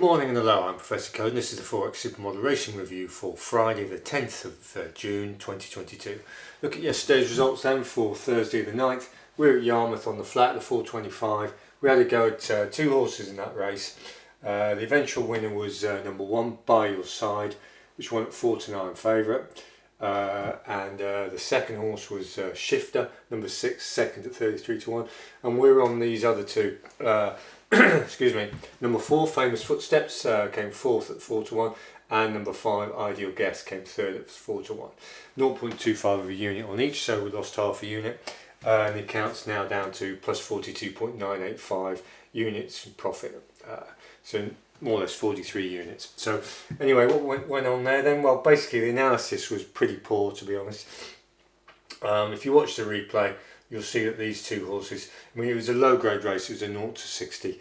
morning and hello, I'm Professor Code and this is the Forex Supermodel Racing Review for Friday the 10th of June 2022. Look at yesterday's results then for Thursday the 9th. We're at Yarmouth on the flat, the 425. We had a go at two horses in that race. The eventual winner was number 1, By Your Side, which won at 4-9 favourite. The second horse was Shifter, number 6, second at 33-1. And we're on these other two. Excuse me. Number 4, Famous Footsteps, came 4th at 4-1, and number 5, Ideal Guess, came 3rd at 4-1. 0.25 of a unit on each, so we lost half a unit. And the account's now down to plus 42.985 units in profit. So more or less 43 units. So anyway, what went on there then? Well, basically the analysis was pretty poor, to be honest. If you watch the replay, you'll see that these two horses, I mean, it was a low grade race, it was a 0 to 60,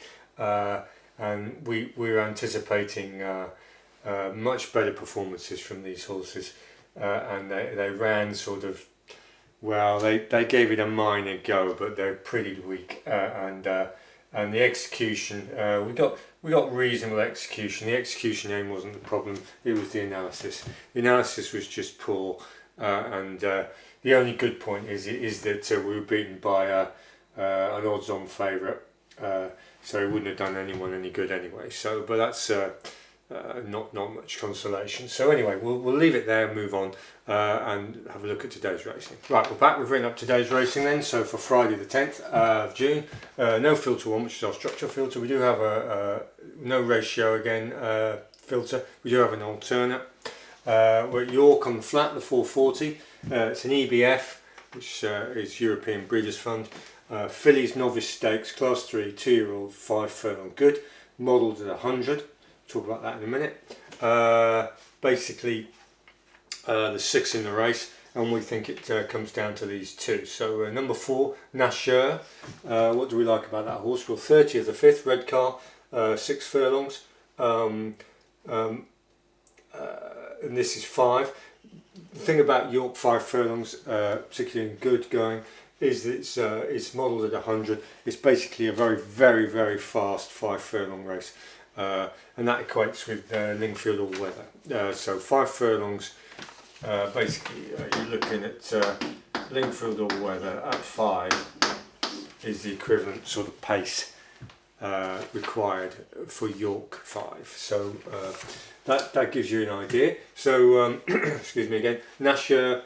and we were anticipating much better performances from these horses, and they ran sort of, well, they gave it a minor go, but they're pretty weak, and the execution, we got reasonable execution. The execution aim wasn't the problem, it was the analysis. The analysis was just poor, and the only good point is that we were beaten by an odds-on favourite, so it wouldn't have done anyone any good anyway. So, but that's not much consolation. So anyway, we'll leave it there and move on and have a look at today's racing. Right, we're back. We've written up today's racing then. So for Friday the 10th of June, no filter 1, which is our structural filter. We do have a no ratio again filter. We do have an alternate. We're at York on the flat, the 440. It's an EBF, which is European Breeders' Fund. Fillies Novice Stakes, Class 3, 2-year-old, 5 furlong good, modelled at 100. Talk about that in a minute. Basically, there's 6 in the race, and we think it comes down to these two. So number 4, Nashur. What do we like about that horse? Well, 30 of the 5th, red car, 6 furlongs. And this is 5. The thing about York 5 furlongs, particularly in good going, is that it's modelled at 100. It's basically a very fast 5 furlong race, and that equates with Lingfield All Weather. So 5 furlongs, basically you're looking at Lingfield All Weather at 5 is the equivalent sort of pace required for York 5. So that gives you an idea. So excuse me again, Nashur,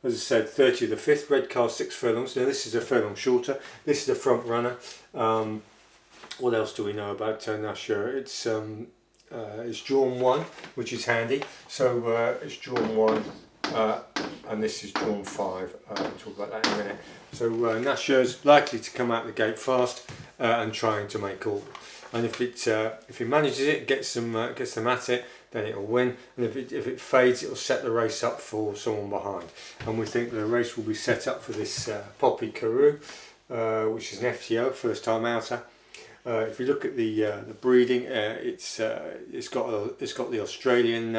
as I said, 30 of the 5th, red car, 6 furlongs. Now this is a furlong shorter. This is the front runner. What else do we know about Nashur? It's drawn 1, which is handy. So it's drawn 1, and this is drawn 5. We'll talk about that in a minute. So Nashur's likely to come out the gate fast and trying to make all. And if it manages it, gets them at it, then it'll win. And if it fades, it'll set the race up for someone behind. And we think the race will be set up for this Poppy Carew, which is an FTO, first time outer. If you look at the breeding, it's got the Australian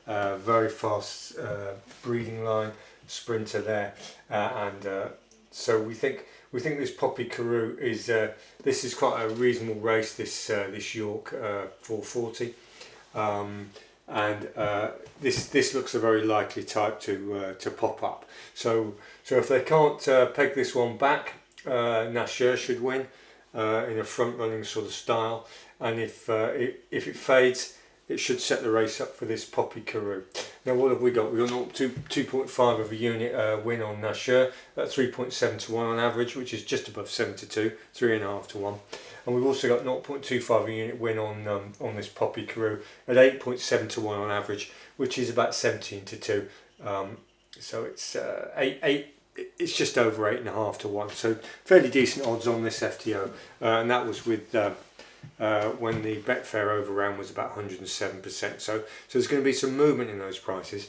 very fast breeding line sprinter there, so we think this Poppy Carew is this is quite a reasonable race. This York 440, this looks a very likely type to pop up. So if they can't peg this one back, Nashur should win in a front running sort of style, and if it fades, it should set the race up for this Poppy Carew. Now what have we got? We've got 2.5 of a unit win on Nashur at 3.7 to 1 on average, which is just above 7 to 2, 3.5 to 1. And we've also got 0.25 of a unit win on this Poppy Carew at 8.7 to 1 on average, which is about 17 to 2. So it's it's just over 8.5 to 1. So fairly decent odds on this FTO, and that was with when the Betfair overround was about 107%. So there's going to be some movement in those prices,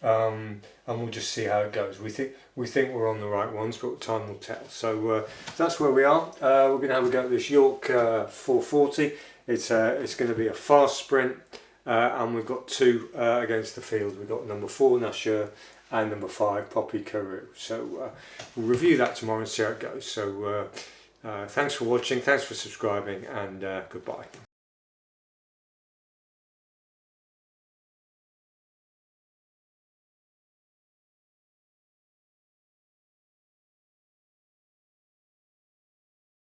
and we'll just see how it goes. We think we're on the right ones, but time will tell. So that's where we are. We're going to have a go at this York 440. It's going to be a fast sprint, and we've got 2 against the field. We've got number 4 Nashur and number 5 Poppy Carew. So we'll review that tomorrow and see how it goes. So thanks for watching, thanks for subscribing, and goodbye.